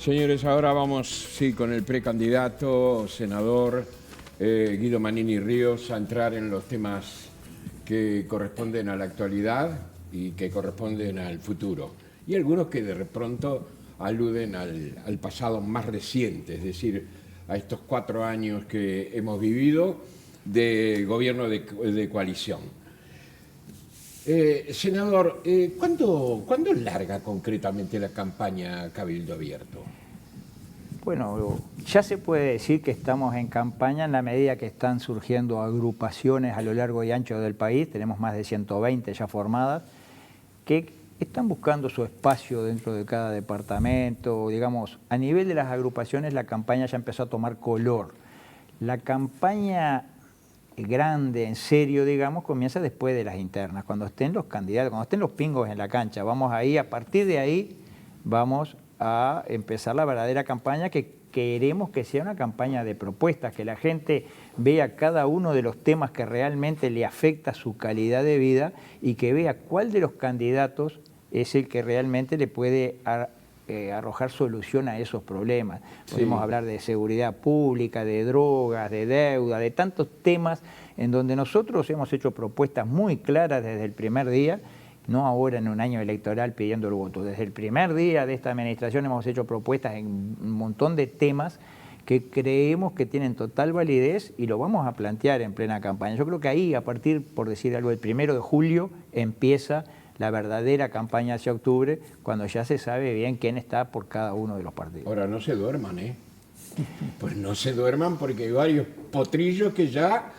Señores, ahora vamos con el precandidato, senador Guido Manini Ríos, a entrar en los temas que corresponden a la actualidad y que corresponden al futuro. Y algunos que de pronto aluden al pasado más reciente, es decir, a estos 4 años que hemos vivido de gobierno de coalición. Senador, ¿cuándo larga concretamente la campaña Cabildo Abierto? Bueno, ya se puede decir que estamos en campaña en la medida que están surgiendo agrupaciones a lo largo y ancho del país. Tenemos más de 120 ya formadas, que están buscando su espacio dentro de cada departamento. Digamos, a nivel de las agrupaciones la campaña ya empezó a tomar color. La campaña grande, en serio, digamos, comienza después de las internas, cuando estén los candidatos, cuando estén los pingos en la cancha. Vamos ahí, a partir de ahí vamos a empezar la verdadera campaña, que queremos que sea una campaña de propuestas, que la gente vea cada uno de los temas que realmente le afecta su calidad de vida y que vea cuál de los candidatos es el que realmente le puede arrojar solución a esos problemas. Podemos hablar de seguridad pública, de drogas, de deuda, de tantos temas en donde nosotros hemos hecho propuestas muy claras desde el primer día, no ahora en un año electoral pidiendo el voto. Desde el primer día de esta administración hemos hecho propuestas en un montón de temas que creemos que tienen total validez y lo vamos a plantear en plena campaña. Yo creo que ahí, a partir, por decir algo, el 1 de julio empieza la verdadera campaña hacia octubre, cuando ya se sabe bien quién está por cada uno de los partidos. Ahora, no se duerman, ¿eh? Pues no se duerman porque hay varios potrillos que ya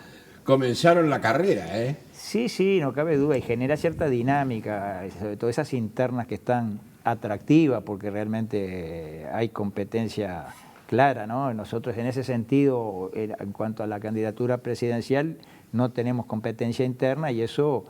comenzaron la carrera, ¿eh? Sí, no cabe duda, y genera cierta dinámica, sobre todo esas internas que están atractivas, porque realmente hay competencia clara, ¿no? Nosotros en ese sentido, en cuanto a la candidatura presidencial, no tenemos competencia interna y eso,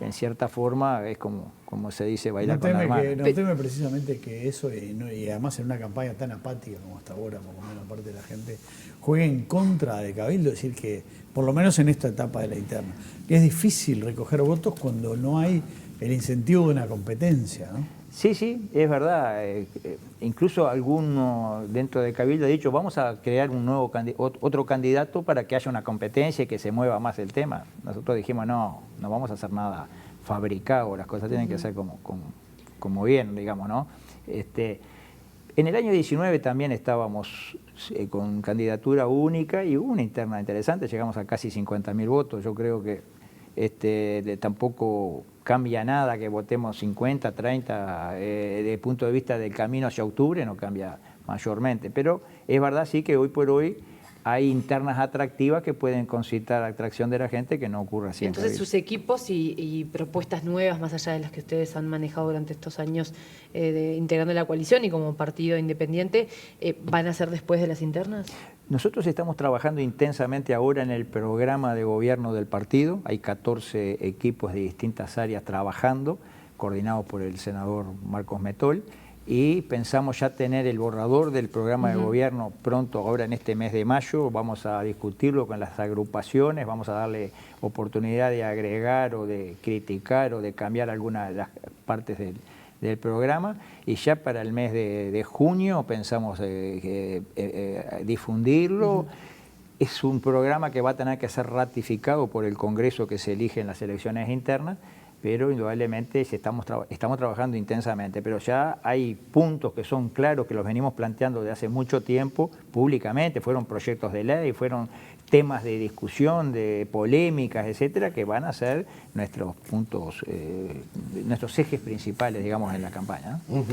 en cierta forma, es como se dice, bailar con la hermana. No teme precisamente que eso, y además en una campaña tan apática como hasta ahora, por lo menos parte de la gente, juegue en contra de Cabildo, es decir, que por lo menos en esta etapa de la interna, que es difícil recoger votos cuando no hay el incentivo de una competencia, ¿no? Sí, es verdad. Incluso alguno dentro de Cabildo ha dicho, vamos a crear un nuevo otro candidato para que haya una competencia y que se mueva más el tema. Nosotros dijimos, no vamos a hacer nada fabricado, las cosas tienen que ser como bien, digamos, ¿no? En el año 19 también estábamos con candidatura única y hubo una interna interesante, llegamos a casi 50.000 votos. Yo creo que tampoco cambia nada que votemos 50, 30, desde el punto de vista del camino hacia octubre no cambia mayormente, pero es verdad sí que hoy por hoy hay internas atractivas que pueden concitar atracción de la gente, que no ocurre siempre. Entonces sus equipos y propuestas nuevas, más allá de las que ustedes han manejado durante estos años integrando la coalición y como partido independiente, ¿van a ser después de las internas? Nosotros estamos trabajando intensamente ahora en el programa de gobierno del partido. Hay 14 equipos de distintas áreas trabajando, coordinados por el senador Marcos Metol, y pensamos ya tener el borrador del programa de gobierno pronto, ahora en este mes de mayo. Vamos a discutirlo con las agrupaciones, vamos a darle oportunidad de agregar o de criticar o de cambiar algunas de las partes del programa, y ya para el mes de junio pensamos difundirlo. Es un programa que va a tener que ser ratificado por el Congreso que se elige en las elecciones internas, pero indudablemente estamos trabajando intensamente, pero ya hay puntos que son claros, que los venimos planteando desde hace mucho tiempo públicamente, fueron proyectos de ley, fueron temas de discusión, de polémicas, etcétera, que van a ser nuestros puntos, nuestros ejes principales, digamos, en la campaña, ¿no?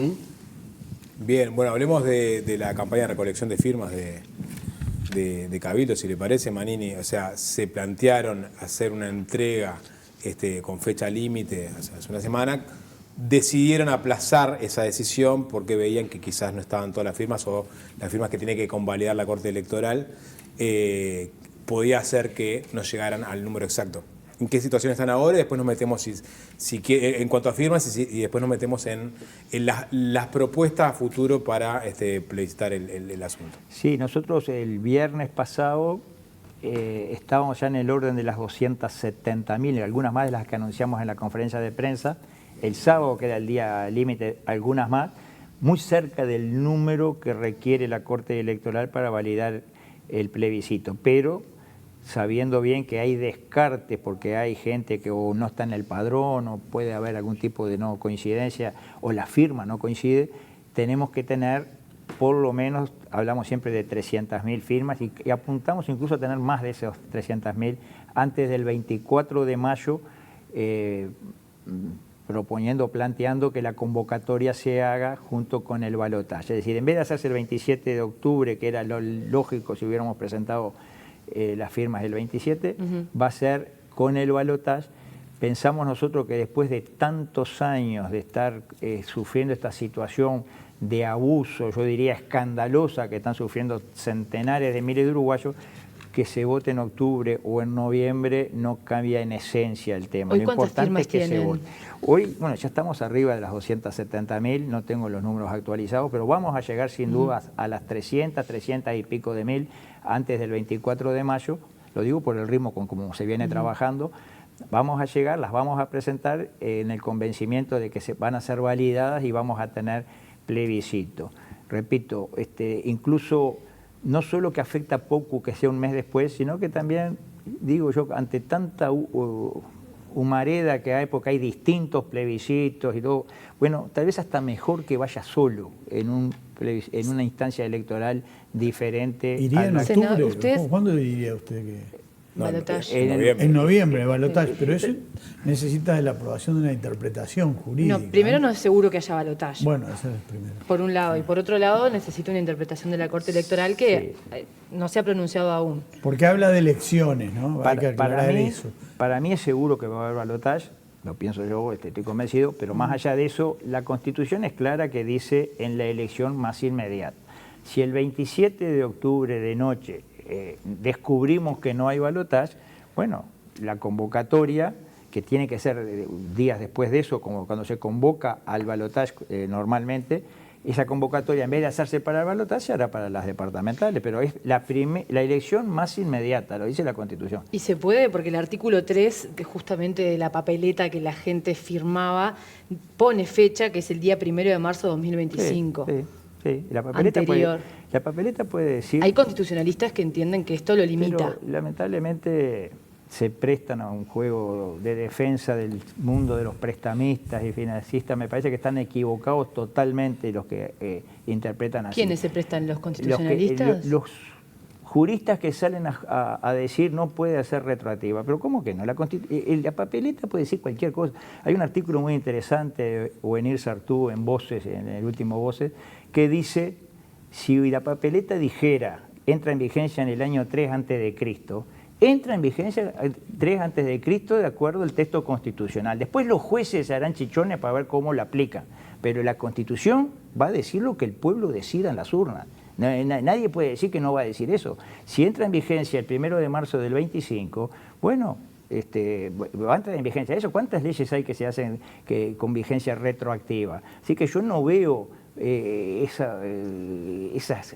Bien, bueno, hablemos de la campaña de recolección de firmas de Cabildo, si le parece, Manini. O sea, se plantearon hacer una entrega con fecha límite hace una semana, decidieron aplazar esa decisión porque veían que quizás no estaban todas las firmas, o las firmas que tiene que convalidar la Corte Electoral, podía hacer que no llegaran al número exacto. ¿En qué situación están ahora? Y después nos metemos, en cuanto a firmas, y después nos metemos en las propuestas a futuro para plebiscitar el asunto. Sí, nosotros el viernes pasado estábamos ya en el orden de las 270.000, algunas más de las que anunciamos en la conferencia de prensa. El sábado, que era el día límite, algunas más. muy cerca del número que requiere la Corte Electoral para validar el plebiscito, pero sabiendo bien que hay descartes porque hay gente que o no está en el padrón o puede haber algún tipo de no coincidencia o la firma no coincide, tenemos que tener por lo menos, hablamos siempre de 300.000 firmas y apuntamos incluso a tener más de esos 300.000 antes del 24 de mayo, planteando que la convocatoria se haga junto con el balotaje. Es decir, en vez de hacerse el 27 de octubre, que era lo lógico si hubiéramos presentado las firmas el 27, va a ser con el balotaje. Pensamos nosotros que después de tantos años de estar sufriendo esta situación de abuso, yo diría escandalosa, que están sufriendo centenares de miles de uruguayos, que se vote en octubre o en noviembre no cambia en esencia el tema. ¿Hoy lo cuántas importante firmas es que tienen? se vote. Hoy, bueno, ya estamos arriba de las 270.000, no tengo los números actualizados, pero vamos a llegar sin dudas a las 300 y pico de mil antes del 24 de mayo, lo digo por el ritmo con cómo se viene trabajando. Vamos a llegar, las vamos a presentar en el convencimiento de que se van a ser validadas y vamos a tener plebiscito. Repito, incluso no solo que afecta poco que sea un mes después, sino que también, digo yo, ante tanta humareda que hay, porque hay distintos plebiscitos y todo, bueno, tal vez hasta mejor que vaya solo en una instancia electoral diferente. ¿Iría en octubre? ¿Ustedes? ¿Cuándo diría usted que...? Balotaje. En noviembre, el balotaje, pero eso necesita de la aprobación de una interpretación jurídica. No, primero no es seguro que haya balotaje. Bueno, ese es el primero. Por un lado. Y por otro lado, necesita una interpretación de la Corte Electoral que no se ha pronunciado aún. Porque habla de elecciones, ¿no? Hay que aclarar eso. Para mí es seguro que va a haber balotaje, lo pienso yo, estoy convencido, pero más allá de eso, la Constitución es clara que dice en la elección más inmediata. Si el 27 de octubre de noche descubrimos que no hay balotaje, bueno, la convocatoria, que tiene que ser días después de eso, como cuando se convoca al balotaje normalmente, esa convocatoria en vez de hacerse para el balotaje se hará para las departamentales, pero es la elección más inmediata, lo dice la Constitución. Y se puede, porque el artículo 3, justamente de la papeleta que la gente firmaba, pone fecha, que es el día 1 de marzo de 2025. Sí. La papeleta puede decir... Hay constitucionalistas que entienden que esto lo limita. Pero lamentablemente se prestan a un juego de defensa del mundo de los prestamistas y financistas. Me parece que están equivocados totalmente los que interpretan así. ¿Quiénes se prestan? ¿Los constitucionalistas? Los juristas que salen a decir no puede ser retroactiva. Pero ¿cómo que no? La papeleta puede decir cualquier cosa. Hay un artículo muy interesante de Wenir Sartú en Voces, en el último Voces, que dice, si la papeleta dijera entra en vigencia en el año 3 a.C., entra en vigencia 3 a.C. de acuerdo al texto constitucional. Después los jueces harán chichones para ver cómo la aplican. Pero la Constitución va a decir lo que el pueblo decida en las urnas. Nadie puede decir que no va a decir eso. Si entra en vigencia el 1 de marzo del 25, bueno, va a entrar en vigencia eso. ¿Cuántas leyes hay que se hacen con vigencia retroactiva? Así que yo no veo esas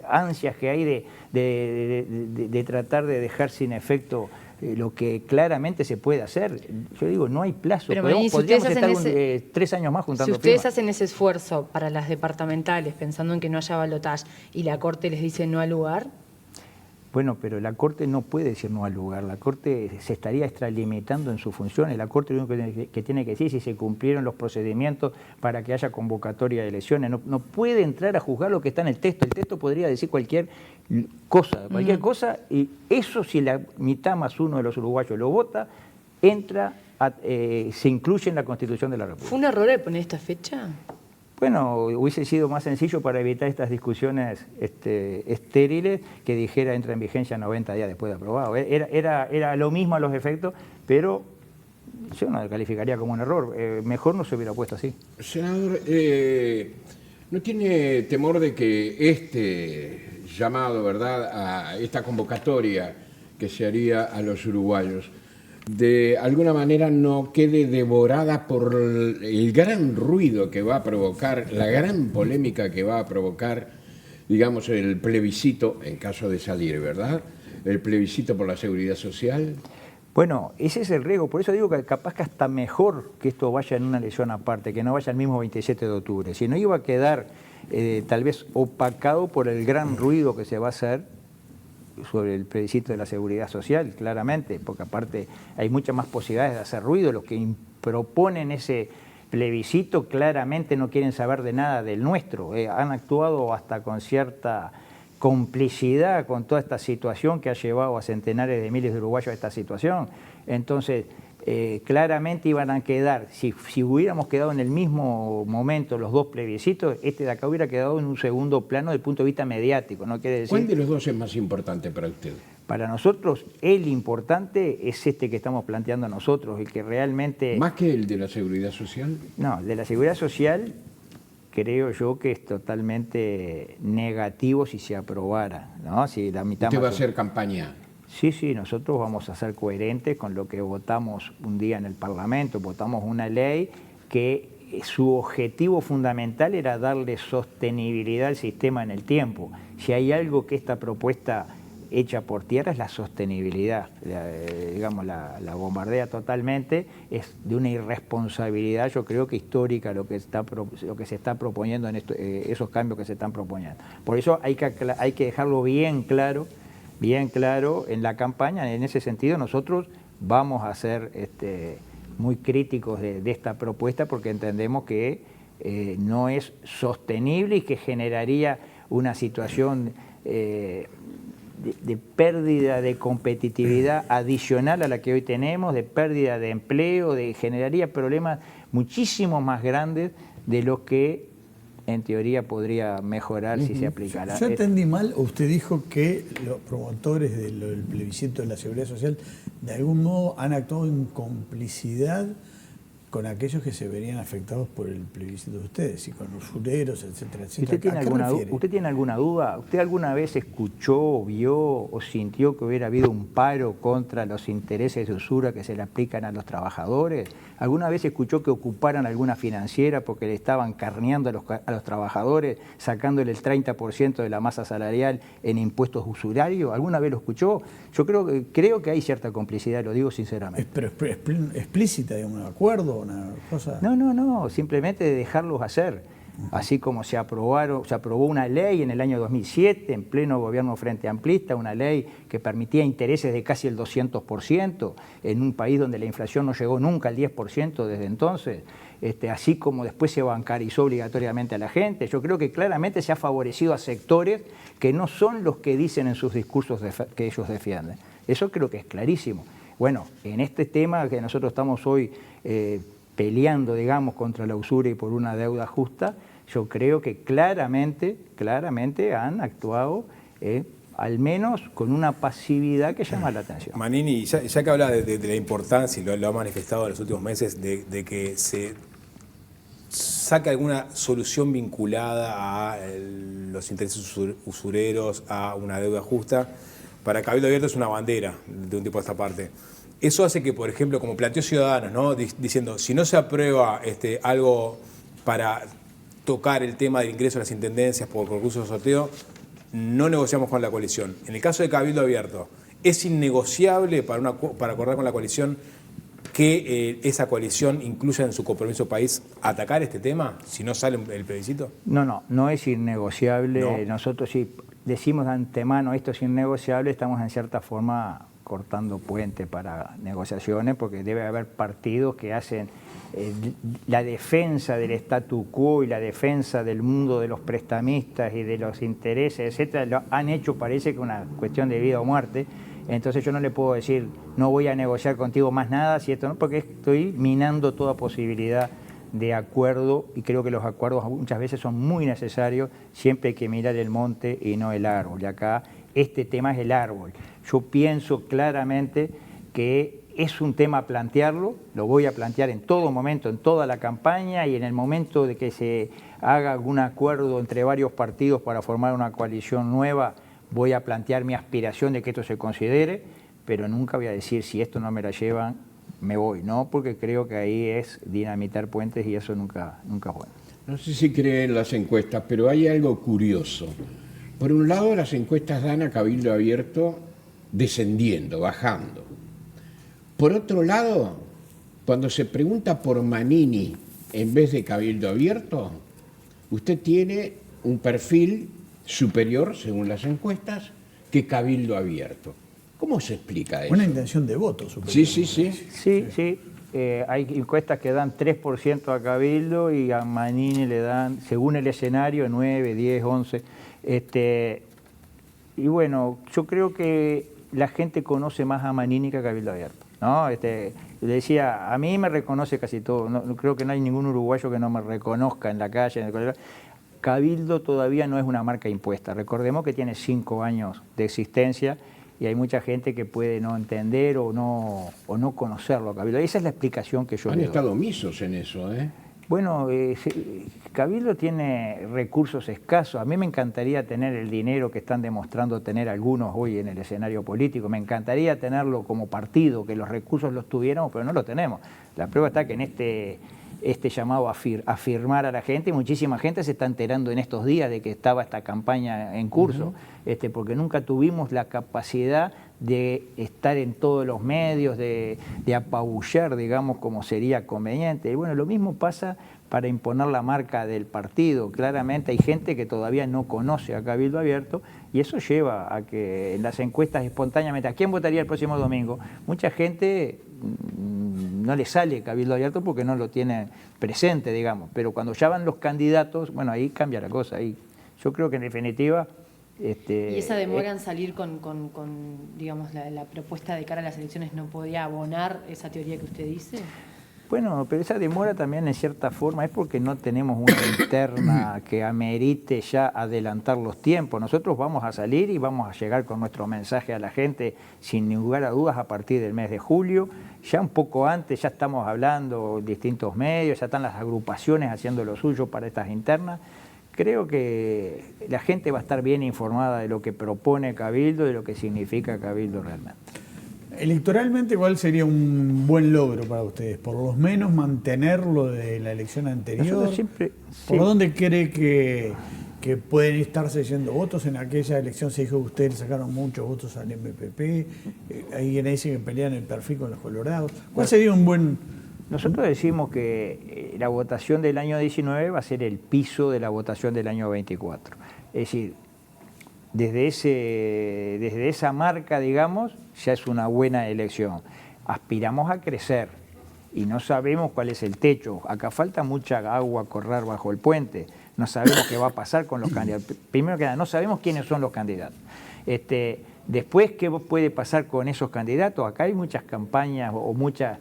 ansias que hay de tratar de dejar sin efecto lo que claramente se puede hacer. Yo digo, no hay plazo. Pero podríamos estar 3 años más juntando Si ustedes firmas. hacen ese esfuerzo para las departamentales, pensando en que no haya balotaje, y la Corte les dice no al lugar... Bueno, pero la Corte no puede decir no al lugar. La Corte se estaría extralimitando en sus funciones. La Corte lo único que tiene que decir si se cumplieron los procedimientos para que haya convocatoria de elecciones. No puede entrar a juzgar lo que está en el texto. El texto podría decir cualquier cosa, y eso si la mitad más uno de los uruguayos lo vota, se incluye en la Constitución de la República. ¿Fue un error el poner esta fecha? Bueno, hubiese sido más sencillo para evitar estas discusiones estériles que dijera entra en vigencia 90 días después de aprobado. Era lo mismo a los efectos, pero yo no lo calificaría como un error. Mejor no se hubiera puesto así. Senador, ¿no tiene temor de que este llamado, verdad, a esta convocatoria que se haría a los uruguayos, de alguna manera no quede devorada por el gran ruido que va a provocar, la gran polémica que va a provocar, digamos, el plebiscito, en caso de salir, ¿verdad? El plebiscito por la seguridad social? Bueno, ese es el riesgo, por eso digo que capaz que hasta mejor que esto vaya en una elección aparte, que no vaya el mismo 27 de octubre, si no iba a quedar tal vez opacado por el gran ruido que se va a hacer sobre el plebiscito de la seguridad social, claramente, porque aparte hay muchas más posibilidades de hacer ruido. Los que proponen ese plebiscito claramente no quieren saber de nada del nuestro, han actuado hasta con cierta complicidad con toda esta situación que ha llevado a centenares de miles de uruguayos a esta situación. Entonces, claramente iban a quedar, si hubiéramos quedado en el mismo momento los dos plebiscitos, este de acá hubiera quedado en un segundo plano desde el punto de vista mediático. ¿No quiere decir? ¿Cuál de los dos es más importante para usted? Para nosotros, el importante es este que estamos planteando nosotros, el que realmente... ¿Más que el de la seguridad social? No, el de la seguridad social creo yo que es totalmente negativo si se aprobara, ¿no? Si la mitad ¿Usted va a más... hacer campaña? Sí, nosotros vamos a ser coherentes con lo que votamos un día en el Parlamento. Votamos una ley que su objetivo fundamental era darle sostenibilidad al sistema en el tiempo. Si hay algo que esta propuesta hecha por tierra es la sostenibilidad. La bombardea totalmente, es de una irresponsabilidad, yo creo que histórica, lo que se está proponiendo en esos cambios que se están proponiendo. Por eso hay que dejarlo bien claro en la campaña. En ese sentido nosotros vamos a ser muy críticos de esta propuesta porque entendemos que no es sostenible y que generaría una situación de pérdida de competitividad adicional a la que hoy tenemos, de pérdida de empleo, generaría problemas muchísimo más grandes de los que en teoría podría mejorar si se aplicara. Yo entendí mal, o usted dijo que los promotores del plebiscito de la seguridad social de algún modo han actuado en complicidad con aquellos que se verían afectados por el plebiscito de ustedes, y con usureros, etcétera, etcétera. ¿Usted tiene alguna duda? ¿Usted alguna vez escuchó, vio o sintió que hubiera habido un paro contra los intereses de usura que se le aplican a los trabajadores? ¿Alguna vez escuchó que ocuparan alguna financiera porque le estaban carneando a los trabajadores, sacándole el 30% de la masa salarial en impuestos usurarios? ¿Alguna vez lo escuchó? Yo creo que hay cierta complicidad, lo digo sinceramente. Pero explícita, digamos, un acuerdo, una cosa... No, simplemente de dejarlos hacer. Así como se aprobó una ley en el año 2007, en pleno gobierno Frente Amplista, una ley que permitía intereses de casi el 200%, en un país donde la inflación no llegó nunca al 10% desde entonces, así como después se bancarizó obligatoriamente a la gente. Yo creo que claramente se ha favorecido a sectores que no son los que dicen en sus discursos que ellos defienden. Eso creo que es clarísimo. Bueno, en este tema que nosotros estamos hoy peleando, digamos, contra la usura y por una deuda justa, yo creo que claramente han actuado, al menos con una pasividad que llama la atención. Manini, ya que habla de la importancia, y lo ha manifestado en los últimos meses, de que se saque alguna solución vinculada a los intereses usureros, a una deuda justa, para Cabildo Abierto es una bandera de un tipo de esta parte. Eso hace que, por ejemplo, como planteó Ciudadanos, ¿no? Diciendo, si no se aprueba algo para tocar el tema del ingreso a las intendencias por concurso de sorteo, no negociamos con la coalición. En el caso de Cabildo Abierto, ¿es innegociable para acordar con la coalición que esa coalición incluya en su compromiso país atacar este tema, si no sale el plebiscito? No es innegociable. No. Nosotros sí decimos de antemano esto es innegociable, estamos en cierta forma cortando puente para negociaciones, porque debe haber partidos que hacen la defensa del statu quo y la defensa del mundo de los prestamistas y de los intereses, etcétera, lo han hecho, parece que una cuestión de vida o muerte. Entonces yo no le puedo decir, no voy a negociar contigo más nada, si esto no, porque estoy minando toda posibilidad de acuerdo, y creo que los acuerdos muchas veces son muy necesarios, siempre hay que mirar el monte y no el árbol, y acá este tema es el árbol. Yo pienso claramente que es un tema a plantearlo, lo voy a plantear en todo momento, en toda la campaña, y en el momento de que se haga algún acuerdo entre varios partidos para formar una coalición nueva, voy a plantear mi aspiración de que esto se considere, pero nunca voy a decir si esto no me la llevan, me voy, ¿no? Porque creo que ahí es dinamitar puentes y eso nunca es bueno. No sé si creen las encuestas, pero hay algo curioso. Por un lado, las encuestas dan a Cabildo Abierto descendiendo, bajando. Por otro lado, cuando se pregunta por Manini en vez de Cabildo Abierto, usted tiene un perfil superior, según las encuestas, que Cabildo Abierto. ¿Cómo se explica eso? Una intención de voto, supongo. Sí, sí, sí. Sí. Hay encuestas que dan 3% a Cabildo y a Manini le dan, según el escenario, 9, 10, 11. Y bueno, yo creo que la gente conoce más a Manini que a Cabildo Abierto, ¿no? Le decía, a mí me reconoce casi todo. No creo que no hay ningún uruguayo que no me reconozca en la calle, en el colegio. Cabildo todavía no es una marca impuesta. Recordemos que tiene 5 años de existencia y hay mucha gente que puede no entender o no conocerlo a Cabildo. Esa es la explicación que yo Han le doy. estado omisos en eso, ¿eh? Bueno, Cabildo tiene recursos escasos. A mí me encantaría tener el dinero que están demostrando tener algunos hoy en el escenario político. Me encantaría tenerlo como partido, que los recursos los tuviéramos, pero no lo tenemos. La prueba está que en este llamado a firmar a la gente, muchísima gente se está enterando en estos días de que estaba esta campaña en curso, porque nunca tuvimos la capacidad de estar en todos los medios, de apabullar, digamos, como sería conveniente. Y bueno, lo mismo pasa para imponer la marca del partido. Claramente hay gente que todavía no conoce a Cabildo Abierto y eso lleva a que en las encuestas espontáneamente, ¿a quién votaría el próximo domingo? Mucha gente no le sale Cabildo Abierto porque no lo tiene presente, digamos. Pero cuando ya van los candidatos, bueno, ahí cambia la cosa. Ahí, yo creo que en definitiva... ¿Y esa demora en salir con digamos, la propuesta de cara a las elecciones no podía abonar esa teoría que usted dice? Bueno, pero esa demora también en cierta forma es porque no tenemos una interna que amerite ya adelantar los tiempos. Nosotros vamos a salir y vamos a llegar con nuestro mensaje a la gente sin lugar a dudas a partir del mes de julio. Ya un poco antes ya estamos hablando en distintos medios, ya están las agrupaciones haciendo lo suyo para estas internas. Creo que la gente va a estar bien informada de lo que propone Cabildo y de lo que significa Cabildo realmente. Electoralmente, ¿cuál sería un buen logro para ustedes? ¿Por lo menos mantenerlo de la elección anterior? Siempre, ¿Por dónde cree que pueden estarse yendo votos? En aquella elección se dijo que ustedes sacaron muchos votos al MPP. Hay quienes dicen que pelean el perfil con los colorados. ¿Cuál sería un buen...? Nosotros decimos que la votación del año 19 va a ser el piso de la votación del año 24. Es decir, desde esa marca, digamos, ya es una buena elección. Aspiramos a crecer y no sabemos cuál es el techo. Acá falta mucha agua a correr bajo el puente. No sabemos qué va a pasar con los candidatos. Primero que nada, no sabemos quiénes son los candidatos. Después, ¿qué puede pasar con esos candidatos? Acá hay muchas campañas o muchas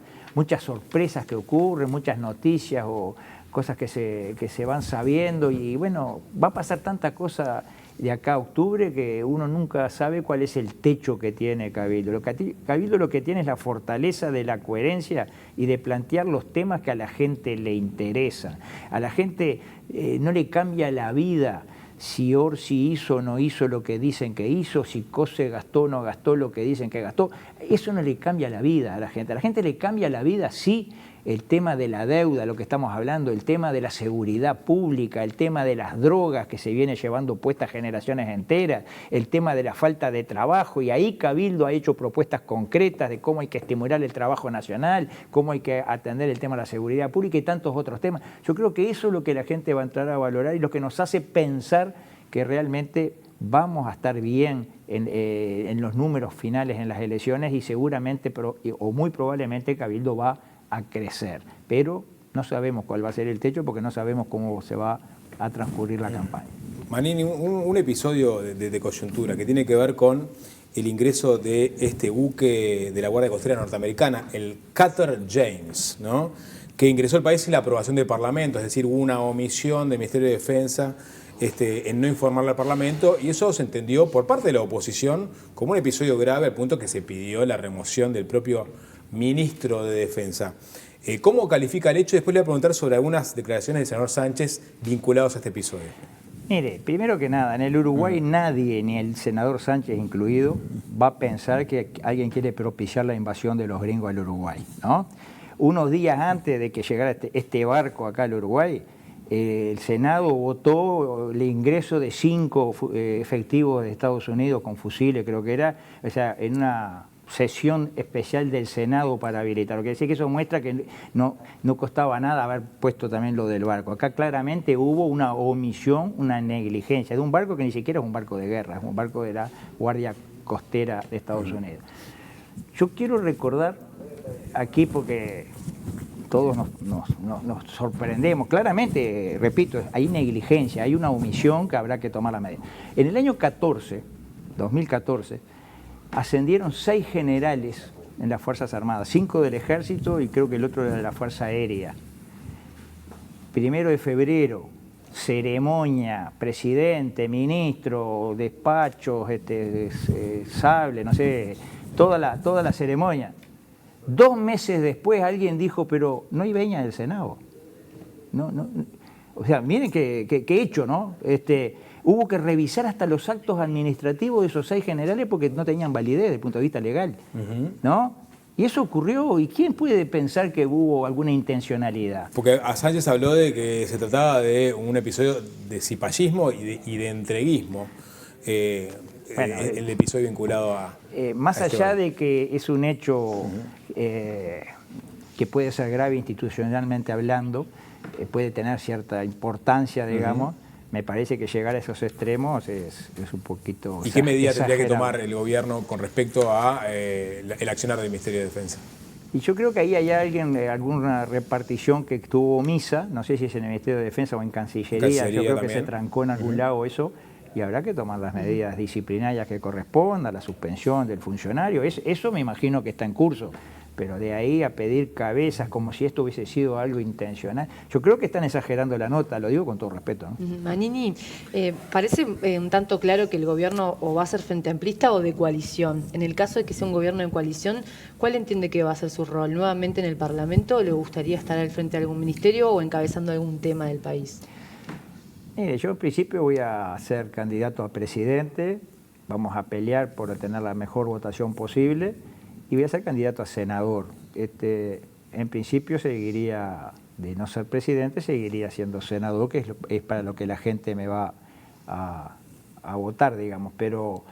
sorpresas que ocurren, muchas noticias o cosas que se van sabiendo y bueno, va a pasar tanta cosa de acá a octubre que uno nunca sabe cuál es el techo que tiene Cabildo. Cabildo lo que tiene es la fortaleza de la coherencia y de plantear los temas que a la gente le interesan. A la gente no le cambia la vida si Orsi hizo o no hizo lo que dicen que hizo, si Cose gastó o no gastó lo que dicen que gastó. Eso no le cambia la vida a la gente. A la gente le cambia la vida, sí, el tema de la deuda, lo que estamos hablando, el tema de la seguridad pública, el tema de las drogas que se viene llevando puestas generaciones enteras, el tema de la falta de trabajo, y ahí Cabildo ha hecho propuestas concretas de cómo hay que estimular el trabajo nacional, cómo hay que atender el tema de la seguridad pública y tantos otros temas. Yo creo que eso es lo que la gente va a entrar a valorar y lo que nos hace pensar que realmente vamos a estar bien en los números finales en las elecciones y seguramente o muy probablemente Cabildo va a crecer, pero no sabemos cuál va a ser el techo porque no sabemos cómo se va a transcurrir la campaña. Manini, un episodio de coyuntura que tiene que ver con el ingreso de este buque de la Guardia Costera norteamericana, el Cutter James, ¿no? Que ingresó al país sin la aprobación del Parlamento, es decir, hubo una omisión del Ministerio de Defensa en no informarle al Parlamento, y eso se entendió por parte de la oposición como un episodio grave al punto que se pidió la remoción del propio ministro de Defensa. ¿Cómo califica el hecho? Después le voy a preguntar sobre algunas declaraciones del senador Sánchez vinculadas a este episodio. Mire, primero que nada, en el Uruguay nadie, ni el senador Sánchez incluido, va a pensar que alguien quiere propiciar la invasión de los gringos al Uruguay, ¿no? Unos días antes de que llegara este barco acá al Uruguay, el Senado votó el ingreso de 5 efectivos de Estados Unidos con fusiles, creo que era, o sea, en una sesión especial del Senado para habilitar. Lo que decía que eso muestra que no costaba nada haber puesto también lo del barco. Acá claramente hubo una omisión, una negligencia de un barco que ni siquiera es un barco de guerra, es un barco de la Guardia Costera de Estados Unidos. Yo quiero recordar aquí, porque todos nos sorprendemos. Claramente, repito, hay negligencia, hay una omisión que habrá que tomar la medida. En el año 2014, ascendieron 6 generales en las Fuerzas Armadas, 5 del Ejército y creo que el otro era de la Fuerza Aérea. 1 de febrero, ceremonia, presidente, ministro, despachos, sable, no sé, toda la ceremonia. 2 meses después alguien dijo, pero no hay veña del Senado. O sea, miren qué hecho, ¿no? Hubo que revisar hasta los actos administrativos de esos 6 generales porque no tenían validez desde el punto de vista legal, ¿no? Y eso ocurrió, ¿y quién puede pensar que hubo alguna intencionalidad? Porque a Sánchez habló de que se trataba de un episodio de cipallismo y de entreguismo, el episodio vinculado a... más allá de que es un hecho que puede ser grave institucionalmente hablando, puede tener cierta importancia, digamos, me parece que llegar a esos extremos es un poquito... ¿Y qué medidas tendría que tomar el gobierno con respecto a el accionar del Ministerio de Defensa? Y yo creo que ahí hay alguna repartición que estuvo omisa, no sé si es en el Ministerio de Defensa o en Cancillería, yo creo también. que se trancó en algún lado eso, y habrá que tomar las medidas disciplinarias que correspondan, la suspensión del funcionario, eso me imagino que está en curso. Pero de ahí a pedir cabezas como si esto hubiese sido algo intencional, yo creo que están exagerando la nota, lo digo con todo respeto, ¿no? Manini, parece un tanto claro que el gobierno o va a ser frente amplista o de coalición. En el caso de que sea un gobierno de coalición, ¿cuál entiende que va a ser su rol? ¿Nuevamente en el Parlamento o le gustaría estar al frente de algún ministerio o encabezando algún tema del país? Mire, yo en principio voy a ser candidato a presidente, vamos a pelear por tener la mejor votación posible, y voy a ser candidato a senador. En principio seguiría, de no ser presidente, seguiría siendo senador, que es para lo que la gente me va a votar, digamos. Pero,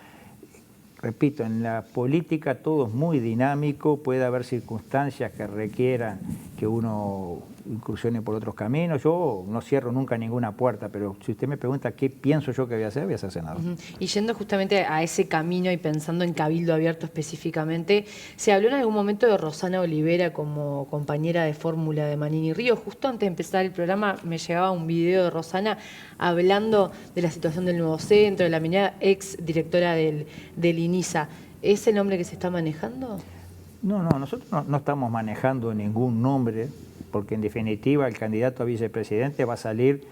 repito, en la política todo es muy dinámico, puede haber circunstancias que requieran que uno incursione por otros caminos. Yo no cierro nunca ninguna puerta, pero si usted me pregunta qué pienso yo que voy a ser senador. Y yendo justamente a ese camino y pensando en Cabildo Abierto específicamente, se habló en algún momento de Rosana Olivera como compañera de fórmula de Manini Ríos. Justo antes de empezar el programa me llegaba un video de Rosana hablando de la situación del nuevo centro, de la minera ex directora del INISA. ¿Es el nombre que se está manejando? No, nosotros no estamos manejando ningún nombre, porque en definitiva el candidato a vicepresidente va a salir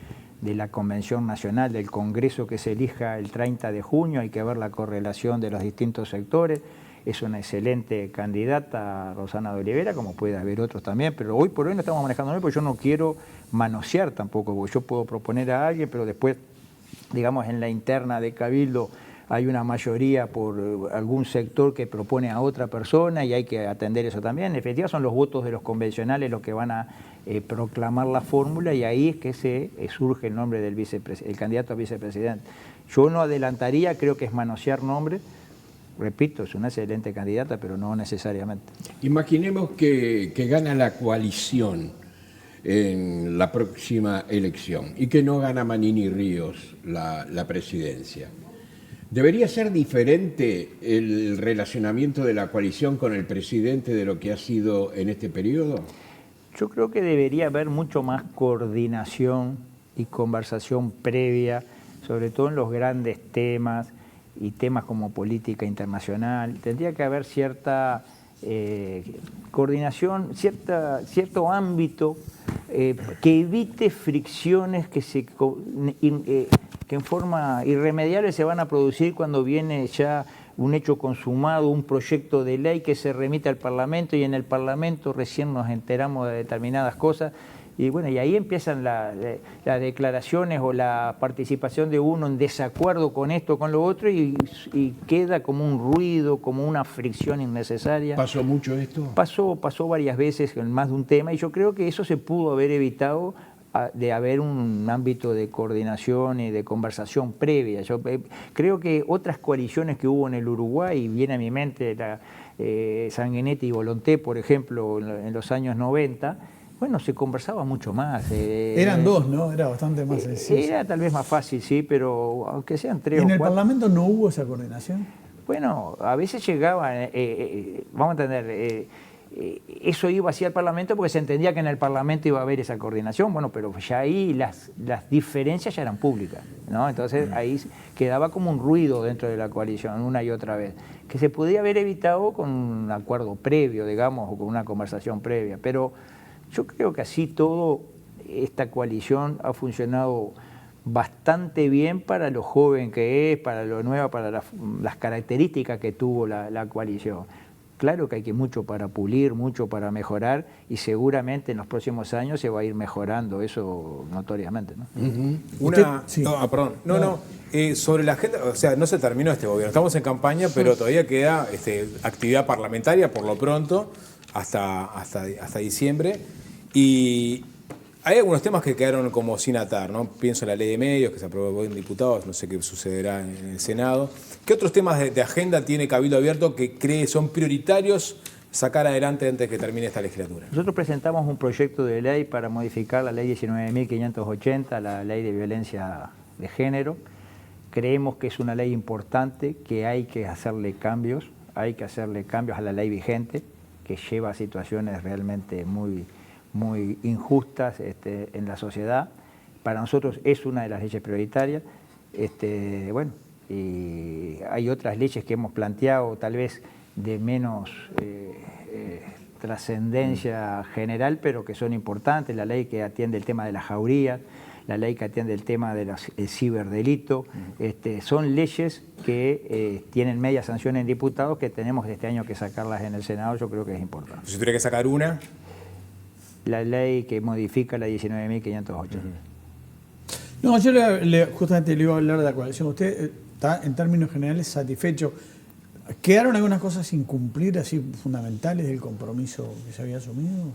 de la Convención Nacional, del Congreso que se elija el 30 de junio, hay que ver la correlación de los distintos sectores. Es una excelente candidata, Rosana de Olivera, como puede haber otros también, pero hoy por hoy no estamos manejando nada, porque yo no quiero manosear tampoco, porque yo puedo proponer a alguien, pero después, digamos, en la interna de Cabildo hay una mayoría por algún sector que propone a otra persona y hay que atender eso también. En definitiva son los votos de los convencionales los que van a proclamar la fórmula y ahí es que surge el nombre del el candidato a vicepresidente. Yo no adelantaría, creo que es manosear nombres. Repito, es una excelente candidata, pero no necesariamente. Imaginemos que gana la coalición en la próxima elección y que no gana Manini Ríos la presidencia. ¿Debería ser diferente el relacionamiento de la coalición con el presidente de lo que ha sido en este periodo? Yo creo que debería haber mucho más coordinación y conversación previa, sobre todo en los grandes temas y temas como política internacional. Tendría que haber cierta coordinación, cierto ámbito que evite fricciones que en forma irremediable se van a producir cuando viene ya un hecho consumado, un proyecto de ley que se remite al Parlamento y en el Parlamento recién nos enteramos de determinadas cosas y bueno, y ahí empiezan las declaraciones o la participación de uno en desacuerdo con esto, con lo otro y queda como un ruido, como una fricción innecesaria. ¿Pasó mucho esto? Pasó varias veces en más de un tema y yo creo que eso se pudo haber evitado de haber un ámbito de coordinación y de conversación previa. Yo creo que otras coaliciones que hubo en el Uruguay, viene a mi mente la Sanguinetti y Volonté, por ejemplo, en los años 90, bueno, se conversaba mucho más. Eran dos, ¿no? Era bastante más sencillo. Era tal vez más fácil, sí, pero aunque sean tres ¿Y en o el cuatro. Parlamento no hubo esa coordinación? Bueno, a veces llegaba, vamos a entender, eso iba hacia el Parlamento porque se entendía que en el Parlamento iba a haber esa coordinación, bueno, pero ya ahí las diferencias ya eran públicas, ¿no? Entonces ahí quedaba como un ruido dentro de la coalición una y otra vez, que se podía haber evitado con un acuerdo previo, digamos, o con una conversación previa, pero yo creo que así todo, esta coalición ha funcionado bastante bien para lo joven que es, para lo nuevo, para las características que tuvo la coalición. Claro que hay mucho para pulir, mucho para mejorar, y seguramente en los próximos años se va a ir mejorando eso notoriamente, ¿no? Sí. Perdón. Sobre la agenda, o sea, no se terminó este gobierno. Estamos en campaña, pero todavía queda actividad parlamentaria por lo pronto hasta diciembre. Y hay algunos temas que quedaron como sin atar, ¿no? Pienso en la ley de medios que se aprobó en diputados, no sé qué sucederá en el Senado. ¿Qué otros temas de agenda tiene Cabildo Abierto que cree son prioritarios sacar adelante antes de que termine esta legislatura? Nosotros presentamos un proyecto de ley para modificar la ley 19.580, la ley de violencia de género. Creemos que es una ley importante, que hay que hacerle cambios a la ley vigente, que lleva a situaciones realmente muy injustas en la sociedad. Para nosotros es una de las leyes prioritarias. Bueno, y hay otras leyes que hemos planteado, tal vez de menos trascendencia general, pero que son importantes. La ley que atiende el tema de las jaurías, la ley que atiende el tema del ciberdelito. Son leyes que tienen media sanción en diputados, que tenemos este año que sacarlas en el Senado. Yo creo que es importante. Si tuviera que sacar una... La ley que modifica la 19.508. No, yo justamente le iba a hablar de la coalición. Usted está en términos generales satisfecho. ¿Quedaron algunas cosas sin cumplir, así fundamentales del compromiso que se había asumido?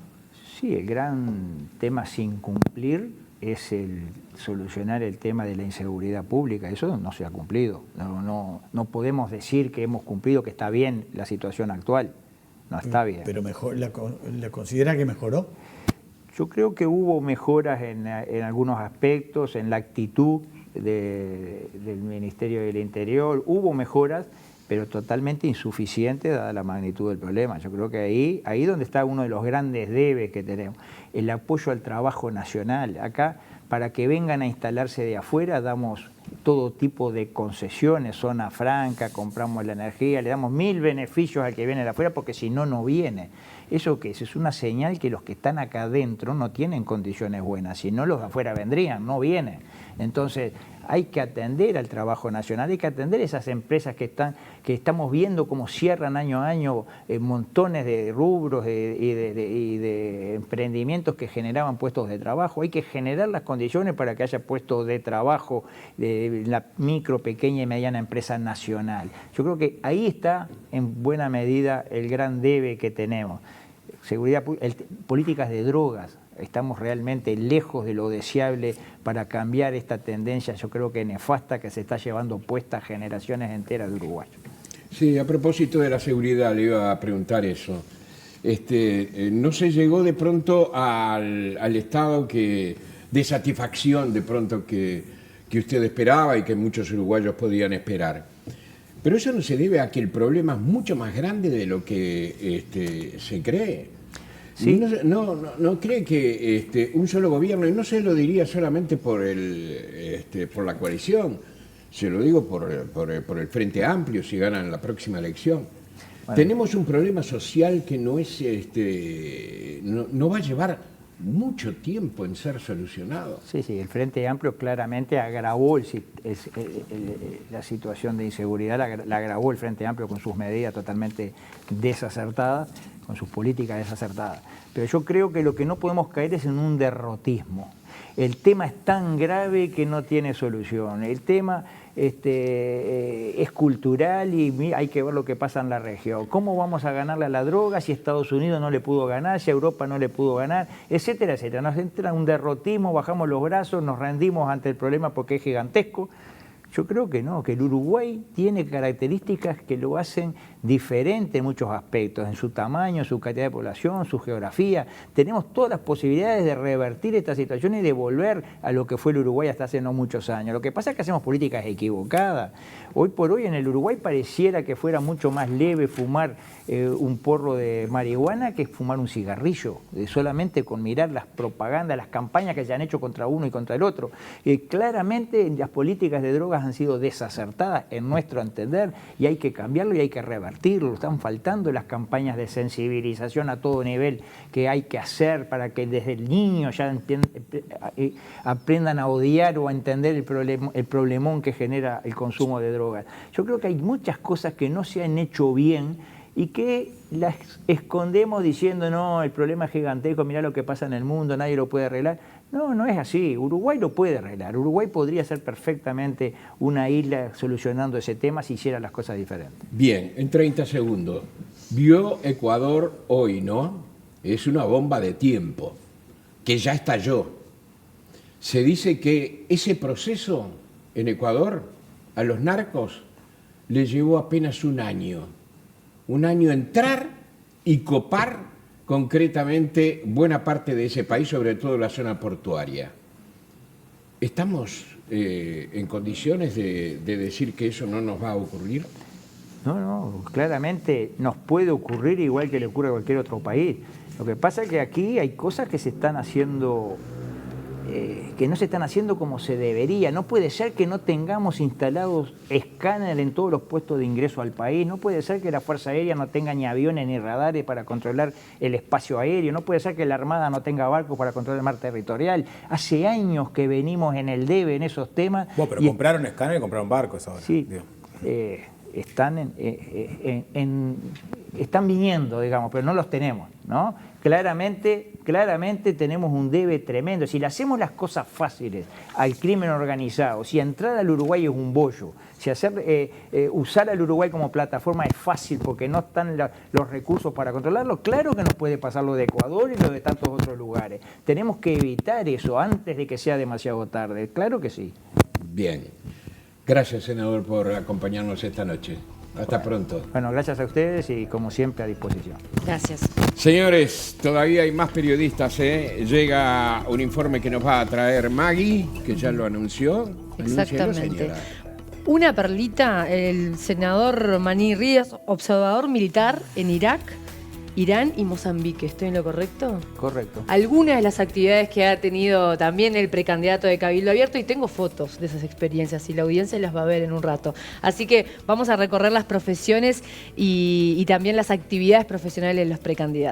Sí, el gran tema sin cumplir es el solucionar el tema de la inseguridad pública. Eso no se ha cumplido. No podemos decir que hemos cumplido, que está bien la situación actual. No está bien. Pero ¿la considera que mejoró? Yo creo que hubo mejoras en algunos aspectos, en la actitud del Ministerio del Interior. Hubo mejoras, pero totalmente insuficientes dada la magnitud del problema. Yo creo que ahí donde está uno de los grandes debes que tenemos, el apoyo al trabajo nacional. Acá, para que vengan a instalarse de afuera, damos todo tipo de concesiones, zona franca, compramos la energía, le damos 1000 beneficios al que viene de afuera, porque si no, no viene. ¿Eso qué es? Es una señal que los que están acá adentro no tienen condiciones buenas, si no los de afuera vendrían, no vienen. Entonces, hay que atender al trabajo nacional, hay que atender esas empresas que estamos viendo cómo cierran año a año montones de rubros y de emprendimientos que generaban puestos de trabajo. Hay que generar las condiciones para que haya puestos de trabajo de la micro, pequeña y mediana empresa nacional. Yo creo que ahí está en buena medida el gran debe que tenemos. Seguridad, políticas de drogas. Estamos realmente lejos de lo deseable para cambiar esta tendencia, yo creo que nefasta, que se está llevando puesta generaciones enteras de uruguayos. Sí, a propósito de la seguridad, le iba a preguntar eso. ¿No se llegó de pronto al estado de satisfacción de pronto que usted esperaba y que muchos uruguayos podían esperar? Pero eso no se debe a que el problema es mucho más grande de lo que se cree. ¿Sí? ¿No cree que un solo gobierno, y no se lo diría solamente por la coalición, se lo digo por el Frente Amplio si ganan la próxima elección? Bueno, tenemos un problema social que no es no va a llevar mucho tiempo en ser solucionado. Sí, el Frente Amplio claramente agravó la situación de inseguridad, la agravó el Frente Amplio con sus medidas totalmente desacertadas, con sus políticas desacertadas. Pero yo creo que lo que no podemos caer es en un derrotismo. El tema es tan grave que no tiene solución. El tema es cultural y hay que ver lo que pasa en la región. ¿Cómo vamos a ganarle a la droga si Estados Unidos no le pudo ganar, si Europa no le pudo ganar, etcétera, etcétera? Nos entra un derrotismo, bajamos los brazos, nos rendimos ante el problema porque es gigantesco. Yo creo que no, que el Uruguay tiene características que lo hacen diferente en muchos aspectos, en su tamaño, su cantidad de población, su geografía. Tenemos todas las posibilidades de revertir esta situación y de volver a lo que fue el Uruguay hasta hace no muchos años. Lo que pasa es que hacemos políticas equivocadas. Hoy por hoy en el Uruguay pareciera que fuera mucho más leve fumar un porro de marihuana que fumar un cigarrillo, solamente con mirar las propagandas, las campañas que se han hecho contra uno y contra el otro. Claramente las políticas de drogas han sido desacertadas en nuestro entender y hay que cambiarlo y hay que revertirlo. Están faltando las campañas de sensibilización a todo nivel que hay que hacer para que desde el niño ya aprendan a odiar o a entender el problemón que genera el consumo de drogas. Yo creo que hay muchas cosas que no se han hecho bien y que las escondemos diciendo no, el problema es gigantesco, mirá lo que pasa en el mundo, nadie lo puede arreglar. No, no es así. Uruguay lo puede arreglar. Uruguay podría ser perfectamente una isla solucionando ese tema si hiciera las cosas diferentes. Bien, en 30 segundos. Vio Ecuador hoy, ¿no? Es una bomba de tiempo que ya estalló. Se dice que ese proceso en Ecuador a los narcos les llevó apenas un año. Un año entrar y copar concretamente buena parte de ese país, sobre todo la zona portuaria. ¿Estamos en condiciones de decir que eso no nos va a ocurrir? No, claramente nos puede ocurrir igual que le ocurre a cualquier otro país. Lo que pasa es que aquí hay cosas que se están haciendo, que no se están haciendo como se debería. No puede ser que no tengamos instalados escáneres en todos los puestos de ingreso al país. No puede ser que la Fuerza Aérea no tenga ni aviones ni radares para controlar el espacio aéreo. No puede ser que la Armada no tenga barcos para controlar el mar territorial. Hace años que venimos en el debe en esos temas. Bueno, pero compraron escáneres y compraron barcos ahora. Sí, están viniendo, digamos, pero no los tenemos, ¿no? Claramente tenemos un debe tremendo. Si le hacemos las cosas fáciles al crimen organizado, si entrar al Uruguay es un bollo, si usar al Uruguay como plataforma es fácil porque no están los recursos para controlarlo, claro que nos puede pasar lo de Ecuador y lo de tantos otros lugares. Tenemos que evitar eso antes de que sea demasiado tarde, claro que sí. Bien. Gracias, senador, por acompañarnos esta noche. Hasta pronto. Bueno, gracias a ustedes y como siempre a disposición. Gracias. Señores, todavía hay más periodistas, ¿eh? Llega un informe que nos va a traer Maggie, que ya lo anunció. Exactamente. Una perlita, el senador Maní Ríos, observador militar en Irak, Irán y Mozambique. ¿Estoy en lo correcto? Correcto. Algunas de las actividades que ha tenido también el precandidato de Cabildo Abierto, y tengo fotos de esas experiencias y la audiencia las va a ver en un rato. Así que vamos a recorrer las profesiones y también las actividades profesionales de los precandidatos.